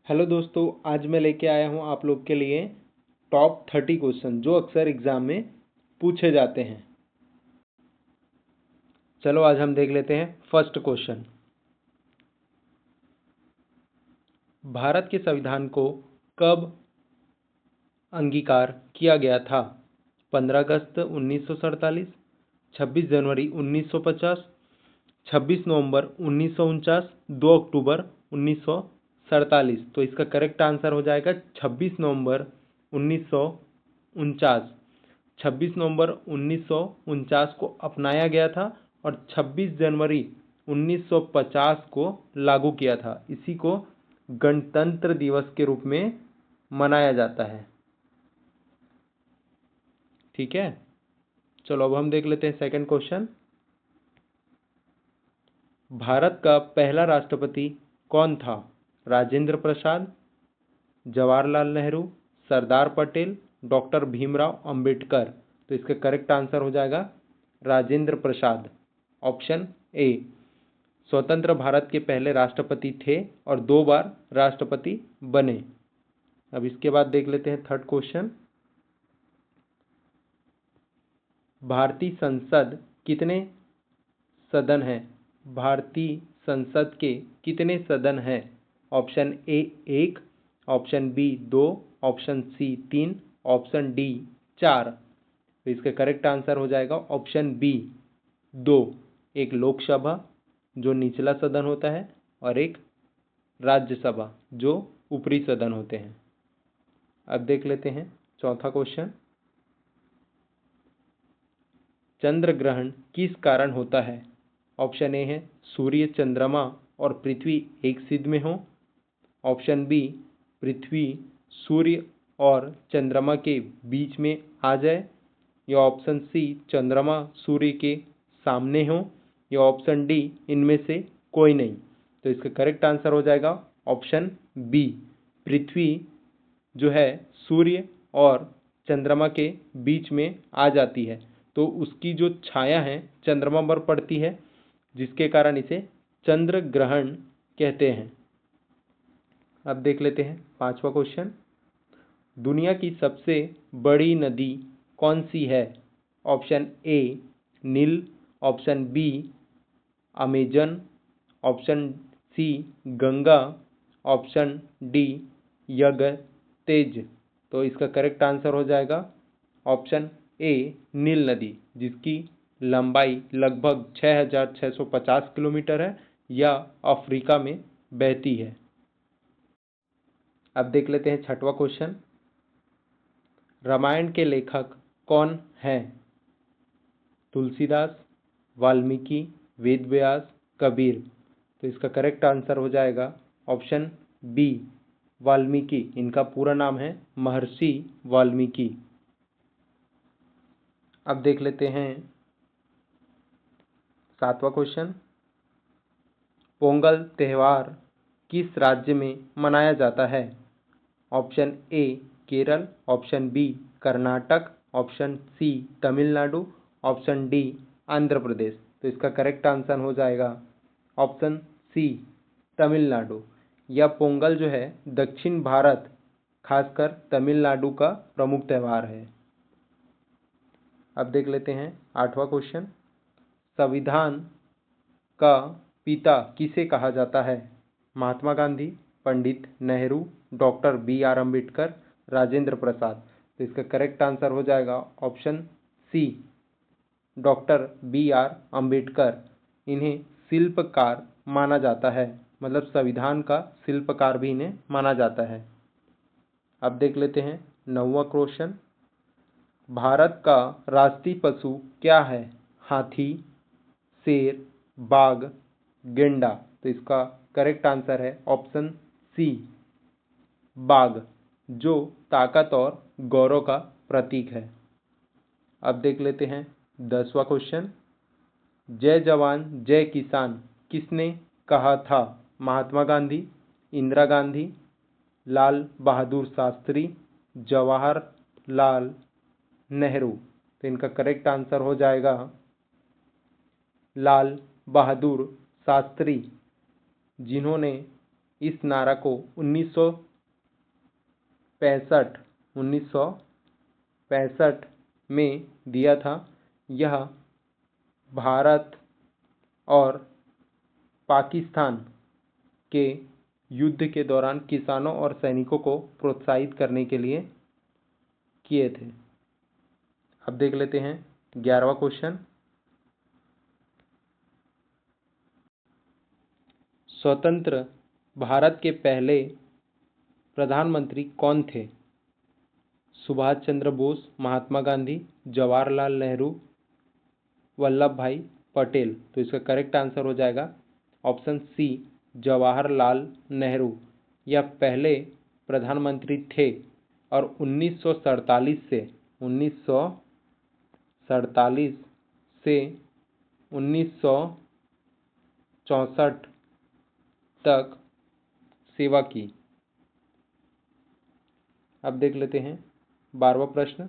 Hello दोस्तों, आज मैं लेके आया हूँ आप लोग के लिए टॉप 30 क्वेश्चन जो अक्सर एग्जाम में पूछे जाते हैं। चलो आज हम देख लेते हैं फर्स्ट क्वेश्चन। भारत के संविधान को कब अंगीकार किया गया था? 15 अगस्त 1947, 26 जनवरी 1950, 26 नवंबर 1949, 2 अक्टूबर 1947। तो इसका करेक्ट आंसर हो जाएगा 26 नवंबर 1949। 26 नवंबर 1949 को अपनाया गया था और 26 जनवरी 1950 को लागू किया था। इसी को गणतंत्र दिवस के रूप में मनाया जाता है। ठीक है, चलो अब हम देख लेते हैं सेकंड क्वेश्चन। भारत का पहला राष्ट्रपति कौन था? राजेंद्र प्रसाद, जवाहरलाल नेहरू, सरदार पटेल, डॉक्टर भीमराव अंबेडकर। तो इसका करेक्ट आंसर हो जाएगा राजेंद्र प्रसाद, ऑप्शन ए। स्वतंत्र भारत के पहले राष्ट्रपति थे और 2 बार राष्ट्रपति बने। अब इसके बाद देख लेते हैं थर्ड क्वेश्चन। भारतीय संसद कितने सदन हैं? भारतीय संसद के कितने सदन हैं? Option A 1, option B 2, option C 3, option D 4। तो इसका करेक्ट आंसर हो जाएगा ऑप्शन बी 2। एक लोकसभा जो निचला सदन होता है और एक राज्यसभा जो ऊपरी सदन होते हैं। अब देख लेते हैं चौथा क्वेश्चन। चंद्र ग्रहण किस कारण होता है? ऑप्शन ए है सूर्य, चंद्रमा और पृथ्वी एक सिध में हो, ऑप्शन बी पृथ्वी सूर्य और चंद्रमा के बीच में आ जाए, या ऑप्शन सी चंद्रमा सूर्य के सामने हो, या ऑप्शन डी इनमें से कोई नहीं। तो इसका करेक्ट आंसर हो जाएगा ऑप्शन बी, पृथ्वी जो है सूर्य और चंद्रमा के बीच में आ जाती है, तो उसकी जो छाया है चंद्रमा पर पड़ती है, जिसके कारण इसे चंद्र ग्रहण कहते हैं। अब देख लेते हैं पांचवा क्वेश्चन। दुनिया की सबसे बड़ी नदी कौन सी है? Option A Nile, option B Amazon, option C Ganga, option D Yangtze. तो इसका करेक्ट आंसर हो जाएगा ऑप्शन ए नील नदी, जिसकी लंबाई लगभग 6650 किलोमीटर है, या अफ्रीका में बहती है। अब देख लेते हैं छठवां क्वेश्चन। रामायण के लेखक कौन हैं? तुलसीदास, वाल्मीकि, वेदव्यास, कबीर। तो इसका करेक्ट आंसर हो जाएगा ऑप्शन बी वाल्मीकि। इनका पूरा नाम है महर्षि वाल्मीकि। अब देख लेते हैं सातवां क्वेश्चन। पोंगल त्यौहार किस राज्य में मनाया जाता है? Option A Kerala, option B Karnataka, option C Tamil Nadu, option D Andhra Pradesh. तो इसका करेक्ट आंसर हो जाएगा ऑप्शन सी तमिलनाडु। यह पोंगल जो है दक्षिण भारत खासकर तमिलनाडु का प्रमुख त्यौहार है। अब देख लेते हैं आठवां क्वेश्चन। संविधान का पिता किसे कहा जाता है? Mahatma Gandhi, Pandit Nehru, doctor B R Ambedkar, Rajendra Prasad. तो इसका करेक्ट आंसर हो जाएगा option C doctor B R Ambedkar. इन्हें शिल्पकार माना जाता है, मतलब संविधान का शिल्पकार भी इन्हें माना जाता है। अब देख लेते हैं नौवां क्वेश्चन। भारत का राष्ट्रीय पशु क्या है? हाथी, शेर, बाघ, गेंडा। तो इसका करेक्ट आंसर है ऑप्शन सी बाघ, जो ताकत और गौरव का प्रतीक है। अब देख लेते हैं 10वां क्वेश्चन। जय जवान जय किसान किसने कहा था? महात्मा गांधी, इंदिरा गांधी, लाल बहादुर शास्त्री, जवाहरलाल नेहरू। तो इनका करेक्ट आंसर हो जाएगा लाल बहादुर शास्त्री, जिन्होंने इस नारा को 1965 में दिया था। यह भारत और पाकिस्तान के युद्ध के दौरान किसानों और सैनिकों को प्रोत्साहित करने के लिए किए थे। अब देख लेते हैं 11वां क्वेश्चन। स्वतंत्र भारत के पहले प्रधानमंत्री कौन थे? सुभाष चंद्र बोस, महात्मा गांधी, जवाहरलाल नेहरू, वल्लभ भाई पटेल। तो इसका करेक्ट आंसर हो जाएगा ऑप्शन सी, जवाहरलाल नेहरू। यह पहले प्रधानमंत्री थे और 1947 से 1964 तक सेवा की। अब देख लेते हैं 12वां प्रश्न।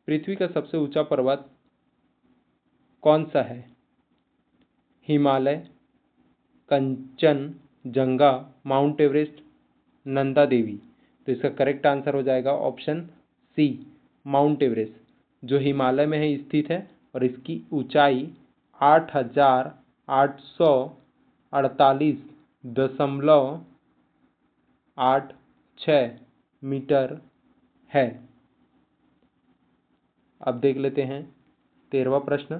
पृथ्वी का सबसे ऊंचा पर्वत कौन सा है? Himalaya, Kanchenjunga, mount Everest, Nanda Devi. तो इसका करेक्ट आंसर हो जाएगा ऑप्शन सी, माउंट एवरेस्ट, जो हिमालय में है स्थित है और इसकी ऊंचाई 8,848.86 मीटर है। अब देख लेते हैं 13वां प्रश्न।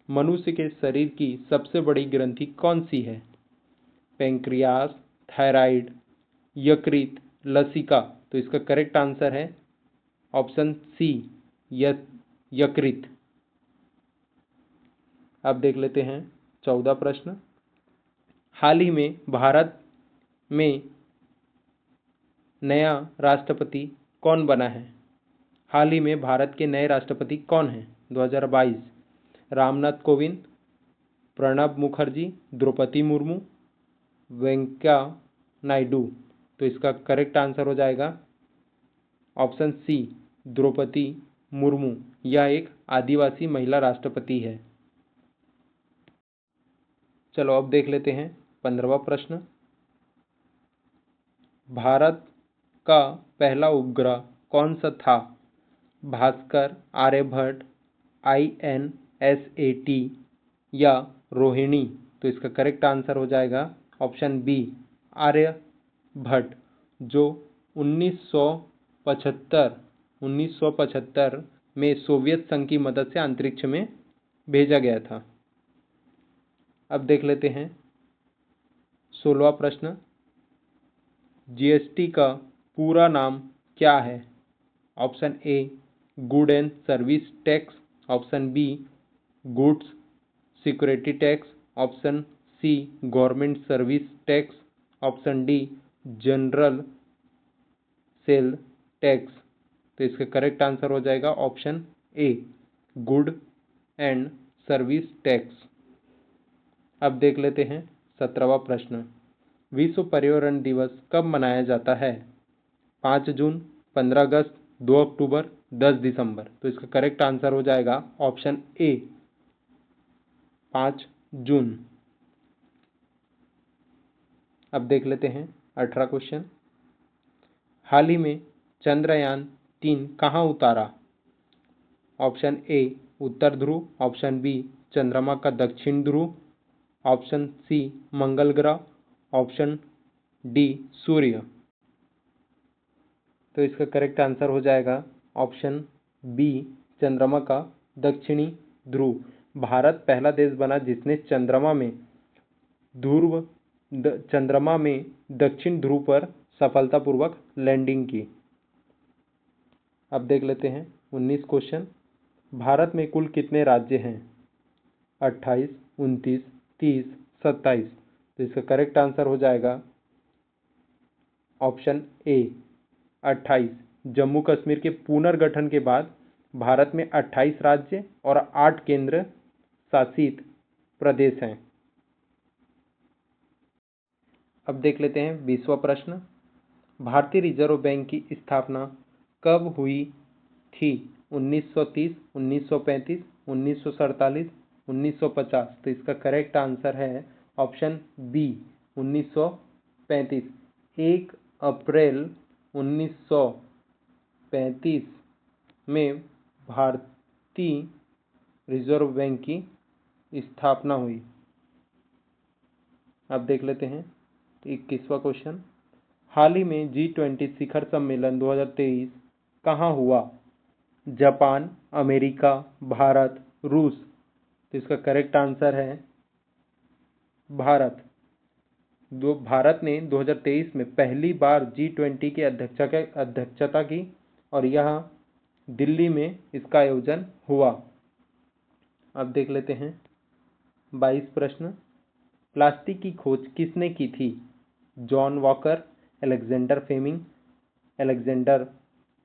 मनुष्य के शरीर की सबसे बड़ी ग्रंथि कौन सी है? पैंक्रियास, थायराइड, यकृत, लसिका। तो इसका करेक्ट आंसर है ऑप्शन सी, यकृत। अब देख लेते हैं 14 प्रश्न। हाल ही में भारत में नया राष्ट्रपति कौन बना है? हाल ही में भारत के नए राष्ट्रपति कौन हैं 2022? रामनाथ कोविंद, प्रणब मुखर्जी, द्रौपदी मुर्मू, वेंकैया नायडू। तो इसका करेक्ट आंसर हो जाएगा ऑप्शन सी, द्रौपदी मुर्मू। यह एक आदिवासी महिला राष्ट्रपति है। चलो अब देख लेते हैं 15वां प्रश्न। भारत का पहला उपग्रह कौन सा था? भास्कर, आर्यभट्ट, INSAT या रोहिणी। तो इसका करेक्ट आंसर हो जाएगा ऑप्शन बी, आर्यभट्ट, जो 1975 में सोवियत संघ की मदद से अंतरिक्ष में भेजा गया था। अब देख लेते हैं 16वां प्रश्न। GST का पूरा नाम क्या है? Option A, good and service tax, option B, goods security tax, option C, government service tax, option D, general sale tax. तो इसका करेक्ट आंसर हो जाएगा option A, good and service tax. अब देख लेते हैं 17वां प्रश्न। विश्व पर्यावरण दिवस कब मनाया जाता है? 5 जून, 15 अगस्त, 2 अक्टूबर, 10 दिसंबर। तो इसका करेक्ट आंसर हो जाएगा ऑप्शन ए, 5 जून। अब देख लेते हैं 18 क्वेश्चन। हाल ही में चंद्रयान-3 कहाँ उतारा? ऑप्शन ए, उत्तर ध्रुव, ऑप्शन बी, चंद्रमा का दक्षिण ध्रुव, ऑप्शन सी, मंगल ग्रह, ऑप्शन डी, सूर्य। तो इसका करेक्ट आंसर हो जाएगा ऑप्शन बी, चंद्रमा का दक्षिणी ध्रुव। भारत पहला देश बना जिसने चंद्रमा में दक्षिण ध्रुव पर सफलतापूर्वक लैंडिंग की। अब देख लेते हैं 19 क्वेश्चन। भारत में कुल कितने राज्य हैं? 28, 29, 30, 27। तो इसका करेक्ट आंसर हो जाएगा ऑप्शन ए, 28। जम्मू कश्मीर के पुनर्गठन के बाद भारत में 28 राज्य और 8 केंद्र शासित प्रदेश हैं। अब देख लेते हैं 20वां प्रश्न। भारतीय रिजर्व बैंक की स्थापना कब हुई थी? 1930, 1935, 1947, 1950। तो इसका करेक्ट आंसर है ऑप्शन बी, 1935। 1 अप्रैल 1935 में भारतीय रिजर्व बैंक की स्थापना हुई। अब देख लेते हैं 21वां क्वेश्चन। हाल ही में G20 शिखर सम्मेलन 2023 कहाँ हुआ? जापान, अमेरिका, भारत, रूस। तो इसका करेक्ट आंसर है भारत। भारत ने 2023 में पहली बार G20 की अध्यक्षता की और यह दिल्ली में इसका आयोजन हुआ। अब देख लेते हैं 22 प्रश्न। प्लास्टिक की खोज किसने की थी? John Walker, Alexander Fleming, Alexander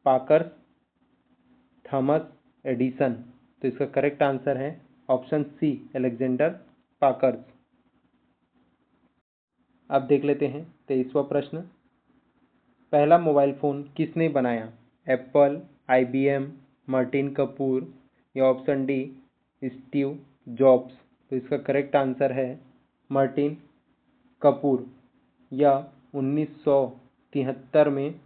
Parkes, Thomas Edison. तो इसका करेक्ट आंसर है ऑप्शन सी, अलेक्जेंडर पाकर्स। अब देख लेते हैं 23वां प्रश्न। पहला मोबाइल फ़ोन किसने बनाया? एप्पल, IBM, मार्टिन कपूर या ऑप्शन डी, स्टीव जॉब्स। तो इसका करेक्ट आंसर है मार्टिन कपूर। यह 1973 में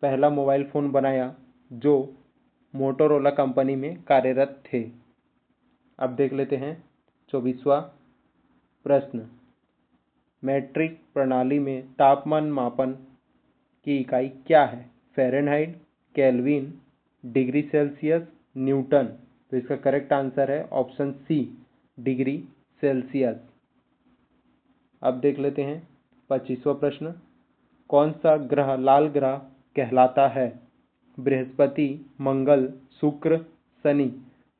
पहला मोबाइल फ़ोन बनाया जो मोटोरोला कंपनी में कार्यरत थे। अब देख लेते हैं 24वां प्रश्न। मीट्रिक प्रणाली में तापमान मापन की इकाई क्या है? Fahrenheit, kelvin, degree Celsius, Newton. तो इसका करेक्ट आंसर है ऑप्शन सी, डिग्री सेल्सियस। अब देख लेते हैं 25वां प्रश्न। कौन सा ग्रह लाल ग्रह कहलाता है? बृहस्पति, मंगल, शुक्र, शनि।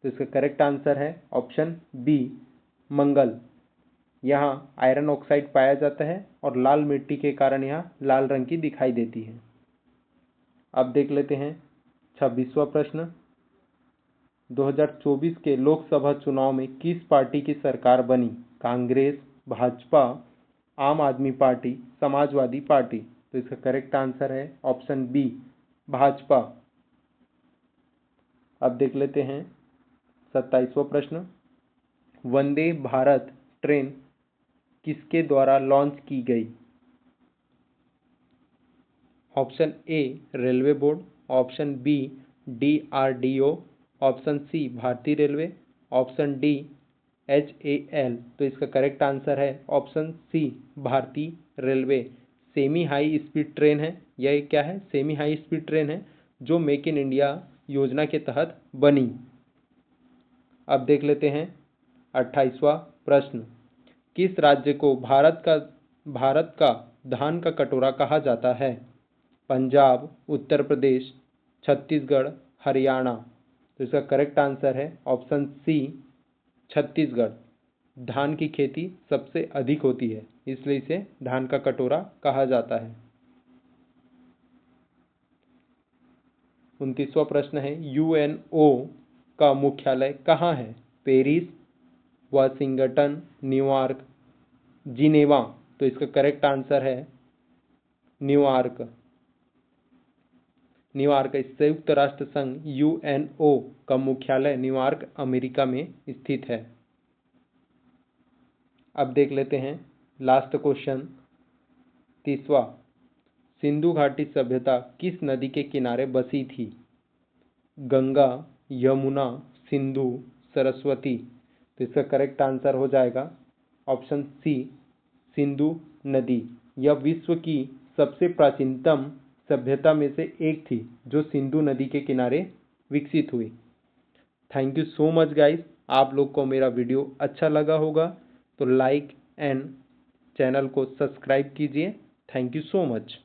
तो इसका करेक्ट आंसर है ऑप्शन बी, मंगल। यहाँ आयरन ऑक्साइड पाया जाता है और लाल मिट्टी के कारण यह लाल रंग की दिखाई देती है। अब देख लेते हैं 26वां प्रश्न। 2024 के लोकसभा चुनाव में किस पार्टी की सरकार बनी? कांग्रेस, भाजपा, आम आदमी पार्टी, समाजवादी पार्टी। तो इसका करेक्ट आंसर है ऑप्शन बी, भाजपा। अब देख लेते हैं 27वां प्रश्न। वंदे भारत ट्रेन किसके द्वारा लॉन्च की गई? Option A, railway board, option B, DRDO, option C, भारतीय रेलवे, ऑप्शन डी, HAL। तो इसका करेक्ट आंसर है ऑप्शन सी, भारतीय railway. Semi high speed train है। यह क्या है? सेमी हाई स्पीड ट्रेन है जो मेक इन इंडिया योजना के तहत बनी। अब देख लेते हैं 28वां प्रश्न। किस राज्य को भारत का धान का कटोरा कहा जाता है? पंजाब, उत्तर प्रदेश, छत्तीसगढ़, हरियाणा। तो इसका करेक्ट आंसर है ऑप्शन सी, छत्तीसगढ़। धान की खेती सबसे अधिक होती है इसलिए इसे धान का कटोरा कहा जाता है। 29वां प्रश्न है। UNO का मुख्यालय कहाँ है? Paris, Washington, New York, Geneva. तो इसका करेक्ट आंसर है न्यूयॉर्क। न्यूयॉर्क संयुक्त राष्ट्र संघ UNO का मुख्यालय न्यूयॉर्क, अमेरिका में स्थित है। अब देख लेते हैं लास्ट क्वेश्चन 30वां। सिंधु घाटी सभ्यता किस नदी के किनारे बसी थी? गंगा, यमुना, सिंधु, सरस्वती। तो इसका करेक्ट आंसर हो जाएगा ऑप्शन सी, सिंधु नदी। यह विश्व की सबसे प्राचीनतम सभ्यता में से एक थी जो सिंधु नदी के किनारे विकसित हुई। Thank you so much guys. आप लोग को मेरा वीडियो अच्छा लगा होगा तो लाइक एंड चैनल को सब्सक्राइब कीजिए। Thank you so much.